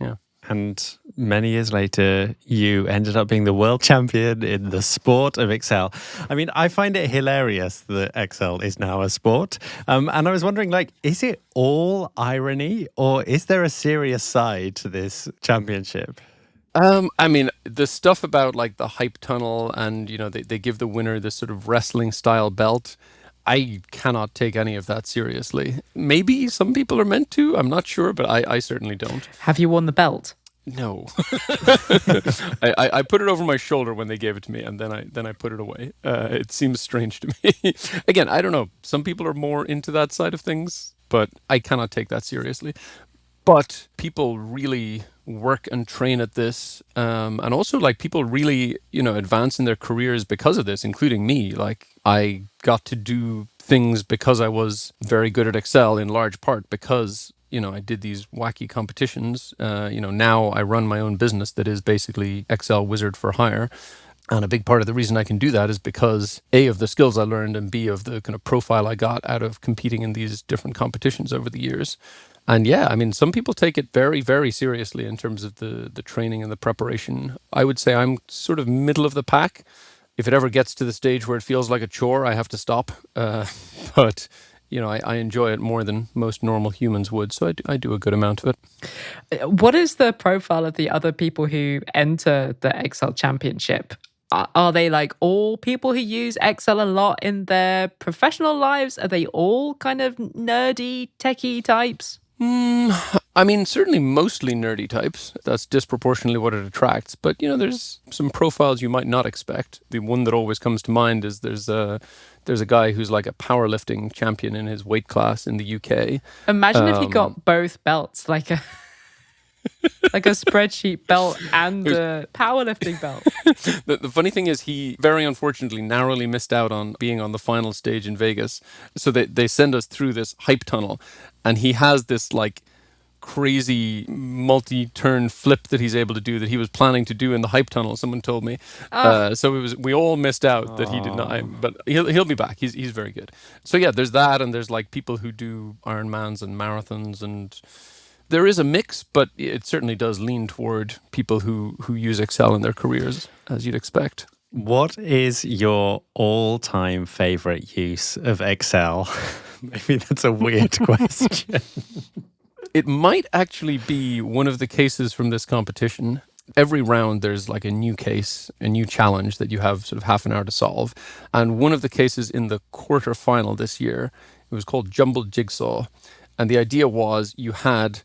Yeah. And many years later, you ended up being the world champion in the sport of Excel. I mean, I find it hilarious that Excel is now a sport. And I was wondering, like, is it all irony, or is there a serious side to this championship? I mean, the stuff about like the hype tunnel and, they give the winner this sort of wrestling style belt. I cannot take any of that seriously. Maybe some people are meant to. I'm not sure, but I certainly don't. Have you won the belt? No. I put it over my shoulder when they gave it to me, and then I put it away. It seems strange to me. Again, I don't know. Some people are more into that side of things, but I cannot take that seriously. But people really work and train at this, and also like people really advance in their careers because of this, including me. Like I got to do things because I was very good at Excel, in large part because I did these wacky competitions. Now I run my own business that is basically Excel Wizard for hire. And a big part of the reason I can do that is because A, of the skills I learned, and B, of the kind of profile I got out of competing in these different competitions over the years. And yeah, I mean, some people take it very, very seriously in terms of the training and the preparation. I would say I'm sort of middle of the pack. If it ever gets to the stage where it feels like a chore, I have to stop. But I enjoy it more than most normal humans would. So I do a good amount of it. What is the profile of the other people who enter the Excel Championship? Are they like all people who use Excel a lot in their professional lives? Are they all kind of nerdy, techie types? I mean, certainly mostly nerdy types. That's disproportionately what it attracts. But, there's some profiles you might not expect. The one that always comes to mind is there's a guy who's like a powerlifting champion in his weight class in the UK. Imagine if he got both belts, like a spreadsheet belt and a powerlifting belt. The funny thing is he very unfortunately narrowly missed out on being on the final stage in Vegas. So they send us through this hype tunnel, and he has this like crazy multi-turn flip that he's able to do that he was planning to do in the hype tunnel, someone told me. So we all missed out that he did not, but he'll be back. He's very good. So yeah, there's that, and there's like people who do Ironmans and marathons, and there is a mix, but it certainly does lean toward people who use Excel in their careers, as you'd expect. What is your all-time favorite use of Excel? Maybe that's a weird question. It might actually be one of the cases from this competition. Every round, there's like a new case, a new challenge that you have sort of half an hour to solve. And one of the cases in the quarterfinal this year, it was called Jumbled Jigsaw. And the idea was you had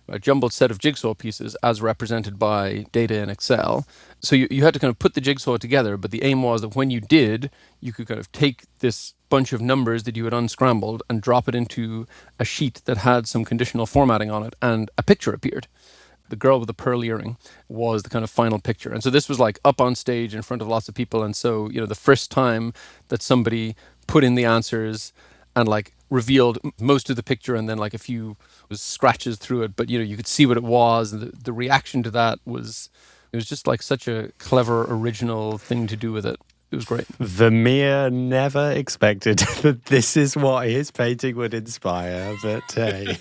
a jumbled set of jigsaw pieces as represented by data in Excel. So you had to kind of put the jigsaw together, but the aim was that when you did, you could kind of take this bunch of numbers that you had unscrambled and drop it into a sheet that had some conditional formatting on it, and a picture appeared. The girl with the pearl earring was the kind of final picture. And so this was like up on stage in front of lots of people. And so, the first time that somebody put in the answers and like revealed most of the picture and then like a few scratches through it, but you could see what it was, and the reaction to that was just like such a clever, original thing to do with it. It was great. Vermeer never expected that this is what his painting would inspire, but hey.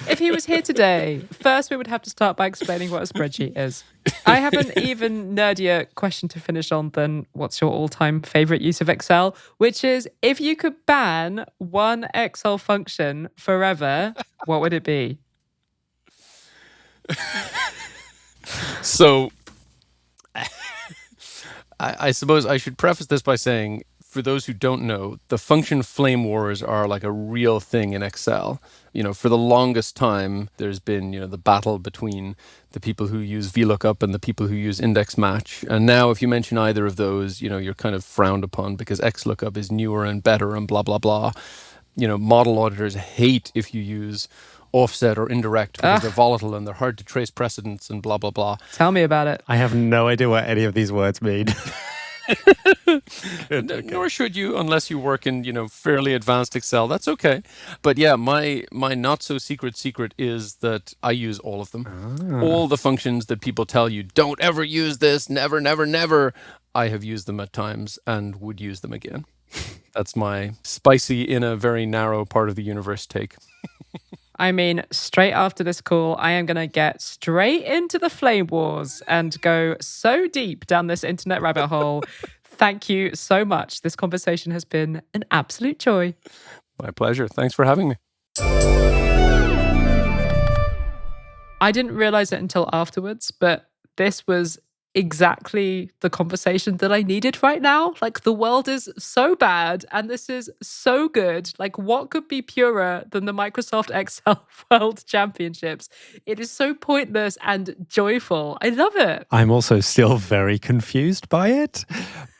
If he was here today, first we would have to start by explaining what a spreadsheet is. I have an even nerdier question to finish on than what's your all-time favorite use of Excel, which is if you could ban one Excel function forever, what would it be? So I suppose I should preface this by saying, for those who don't know, the function flame wars are like a real thing in Excel. For the longest time, there's been, the battle between the people who use VLOOKUP and the people who use index match. And now if you mention either of those, you're kind of frowned upon because XLOOKUP is newer and better and blah, blah, blah. Model auditors hate if you use offset or indirect because they're volatile and they're hard to trace precedents and blah, blah, blah. Tell me about it. I have no idea what any of these words mean. Nor should you, unless you work in, fairly advanced Excel. That's okay. But yeah, my not so secret is that I use all of them. All the functions that people tell you, don't ever use this, never, never, never. I have used them at times and would use them again. That's my spicy in a very narrow part of the universe take. I mean, straight after this call, I am going to get straight into the flame wars and go so deep down this internet rabbit hole. Thank you so much. This conversation has been an absolute joy. My pleasure. Thanks for having me. I didn't realize it until afterwards, but this was exactly the conversation that I needed right now. Like, the world is so bad and this is so good. Like, what could be purer than the Microsoft Excel World Championships? It is so pointless and joyful. I love it. I'm also still very confused by it,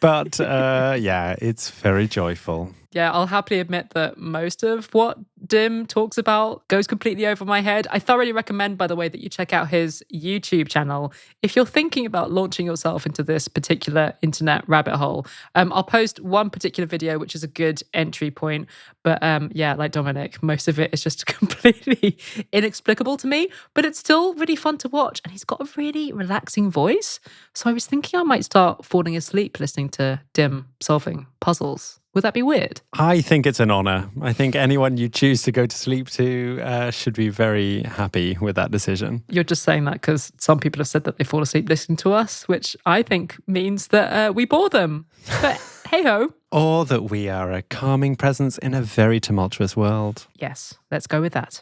but yeah, it's very joyful. Yeah, I'll happily admit that most of what Dim talks about goes completely over my head. I thoroughly recommend, by the way, that you check out his YouTube channel. If you're thinking about launching yourself into this particular internet rabbit hole, I'll post one particular video, which is a good entry point. But yeah, like Dominic, most of it is just completely inexplicable to me, but it's still really fun to watch. And he's got a really relaxing voice. So I was thinking I might start falling asleep listening to Dim solving puzzles. Would that be weird? I think it's an honor. I think anyone you choose to go to sleep to should be very happy with that decision. You're just saying that because some people have said that they fall asleep listening to us, which I think means that we bore them. But hey-ho. Or that we are a calming presence in a very tumultuous world. Yes, let's go with that.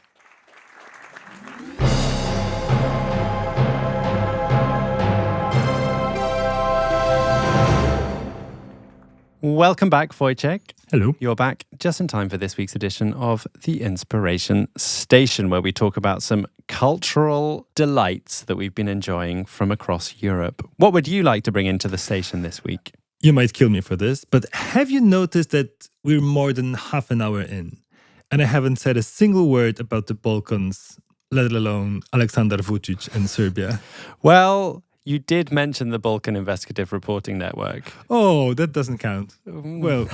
Welcome back, Wojciech. Hello. You're back just in time for this week's edition of The Inspiration Station, where we talk about some cultural delights that we've been enjoying from across Europe. What would you like to bring into the station this week? You might kill me for this, but have you noticed that we're more than half an hour in, and I haven't said a single word about the Balkans, let alone Aleksandar Vučić and Serbia? Well, you did mention the Balkan Investigative Reporting Network. Oh, that doesn't count. Well,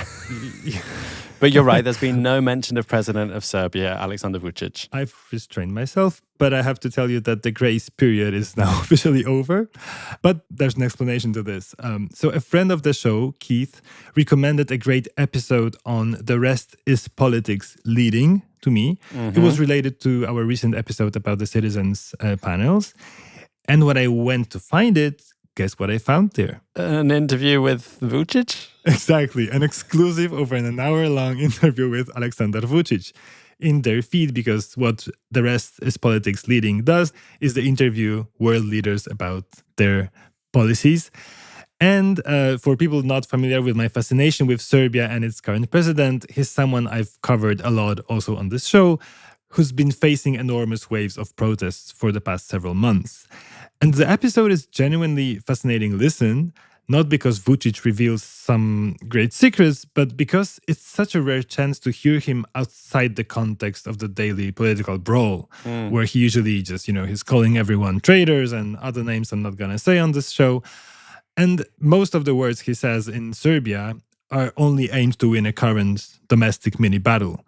but you're right, there's been no mention of President of Serbia, Aleksandar Vučić. I've restrained myself, but I have to tell you that the grace period is now officially over. But there's an explanation to this. So a friend of the show, Keith, recommended a great episode on The Rest is Politics Leading to me. It was related to our recent episode about the citizens' panels. And when I went to find it, guess what I found there? An interview with Vučić? Exactly, an exclusive over an hour-long interview with Aleksandar Vučić in their feed, because what The Rest is Politics Leading does is they interview world leaders about their policies. And for people not familiar with my fascination with Serbia and its current president, he's someone I've covered a lot also on this show, who's been facing enormous waves of protests for the past several months. And the episode is genuinely fascinating listen, not because Vučić reveals some great secrets, but because it's such a rare chance to hear him outside the context of the daily political brawl, where he usually just, he's calling everyone traitors and other names I'm not going to say on this show. And most of the words he says in Serbia are only aimed to win a current domestic mini battle.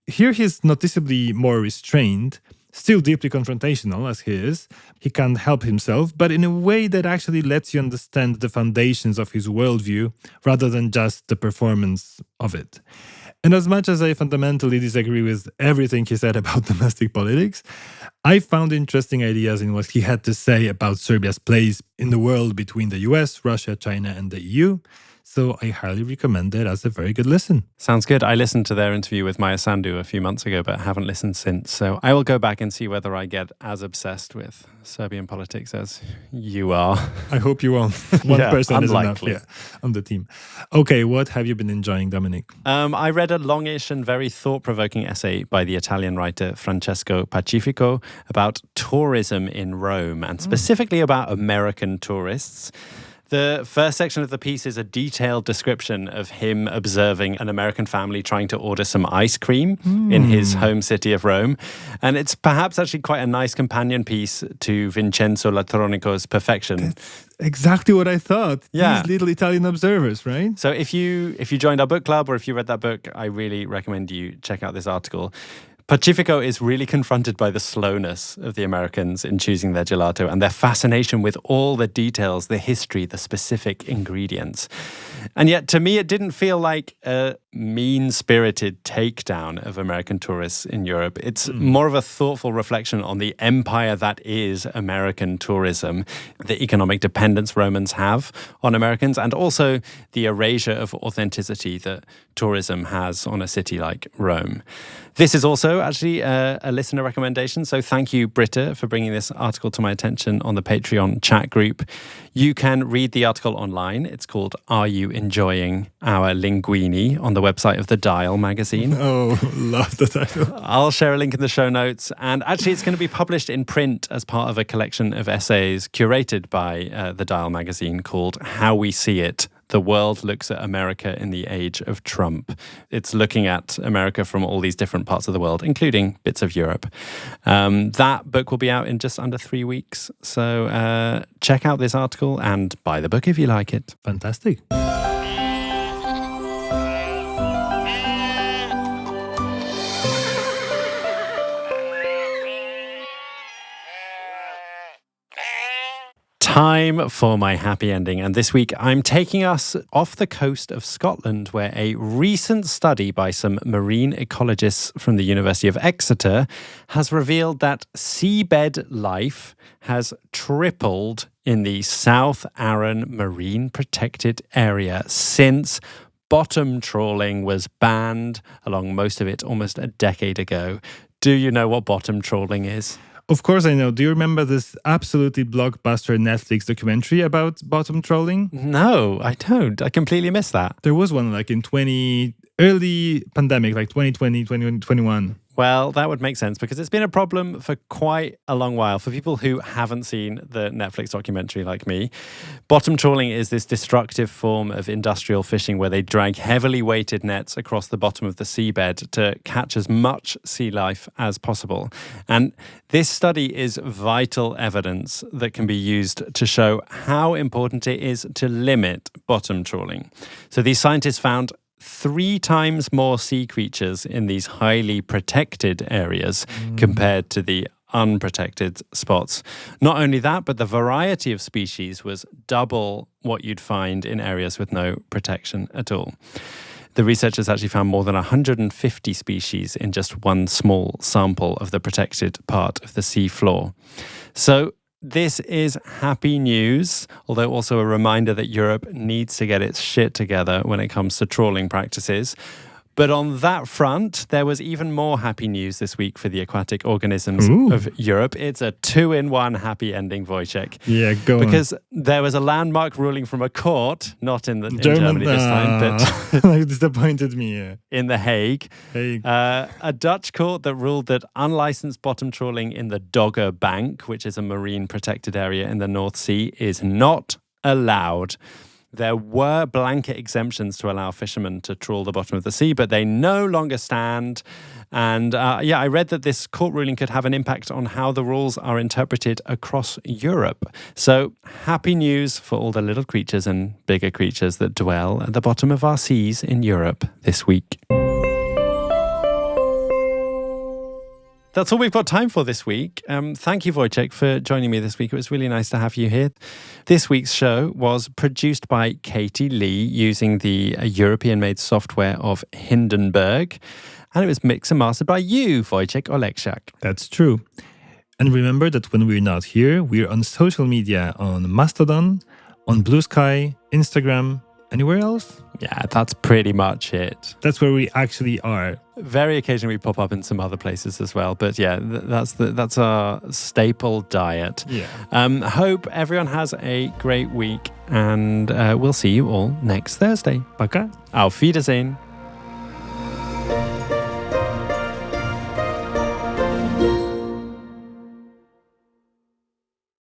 Here he's noticeably more restrained, still deeply confrontational as he is. He can't help himself, but in a way that actually lets you understand the foundations of his worldview rather than just the performance of it. And as much as I fundamentally disagree with everything he said about domestic politics, I found interesting ideas in what he had to say about Serbia's place in the world between the US, Russia, China, and the EU. So I highly recommend it as a very good listen. Sounds good. I listened to their interview with Maya Sandu a few months ago, but haven't listened since. So I will go back and see whether I get as obsessed with Serbian politics as you are. I hope you won't. One person unlikely. is enough on the team. Okay, what have you been enjoying, Dominic? I read a longish and very thought-provoking essay by the Italian writer Francesco Pacifico about tourism in Rome, and specifically about American tourists. The first section of the piece is a detailed description of him observing an American family trying to order some ice cream in his home city of Rome. And it's perhaps actually quite a nice companion piece to Vincenzo Latronico's Perfection. That's exactly what I thought. Yeah. These little Italian observers, right? So if you joined our book club or if you read that book, I really recommend you check out this article. Pacifico is really confronted by the slowness of the Americans in choosing their gelato and their fascination with all the details, the history, the specific ingredients. And yet, to me, it didn't feel like a mean-spirited takedown of American tourists in Europe. It's more of a thoughtful reflection on the empire that is American tourism, the economic dependence Romans have on Americans, and also the erasure of authenticity that tourism has on a city like Rome. This is also actually a listener recommendation, so thank you, Britta, for bringing this article to my attention on the Patreon chat group. You can read the article online. It's called Are You Enjoying Our Linguini on the website of The Dial magazine. Oh, love the title. I'll share a link in the show notes. And actually, it's going to be published in print as part of a collection of essays curated by The Dial magazine called How We See It, The World Looks at America in the Age of Trump. It's looking at America from all these different parts of the world, including bits of Europe. That book will be out in just under 3 weeks. So check out this article and buy the book if you like it. Fantastic. Time for my happy ending. And this week, I'm taking us off the coast of Scotland, where a recent study by some marine ecologists from the University of Exeter has revealed that seabed life has tripled in the South Arran Marine Protected Area since bottom trawling was banned along most of it almost a decade ago. Do you know what bottom trawling is? Of course I know. Do you remember this absolutely blockbuster Netflix documentary about bottom trawling? No, I don't. I completely missed that. There was one like in early pandemic, like 2020, 2021. Well, that would make sense because it's been a problem for quite a long while. For people who haven't seen the Netflix documentary like me, bottom trawling is this destructive form of industrial fishing where they drag heavily weighted nets across the bottom of the seabed to catch as much sea life as possible. And this study is vital evidence that can be used to show how important it is to limit bottom trawling. So these scientists found 3 times more sea creatures in these highly protected areas compared to the unprotected spots. Not only that, but the variety of species was double what you'd find in areas with no protection at all. The researchers actually found more than 150 species in just one small sample of the protected part of the sea floor. So this is happy news, although also a reminder that Europe needs to get its shit together when it comes to trawling practices. But on that front, there was even more happy news this week for the aquatic organisms of Europe. It's a 2-in-1 happy ending, Wojciech. Yeah, go on. Because there was a landmark ruling from a court, not in Germany this time, but it disappointed me. Yeah. In The Hague. Hague. A Dutch court that ruled that unlicensed bottom trawling in the Dogger Bank, which is a marine protected area in the North Sea, is not allowed. There were blanket exemptions to allow fishermen to trawl the bottom of the sea, but they no longer stand. And I read that this court ruling could have an impact on how the rules are interpreted across Europe. So happy news for all the little creatures and bigger creatures that dwell at the bottom of our seas in Europe this week. That's all we've got time for this week. Thank you, Wojciech, for joining me this week. It was really nice to have you here. This week's show was produced by Katy Lee using the European-made software of Hindenburg. And it was mixed and mastered by you, Wojciech Oleksiak. That's true. And remember that when we're not here, we're on social media, on Mastodon, on Blue Sky, Instagram, anywhere else? Yeah, that's pretty much it. That's where we actually are. Very occasionally we pop up in some other places as well. But yeah, that's our staple diet. Yeah. Hope everyone has a great week. And we'll see you all next Thursday. Пока. Auf Wiedersehen.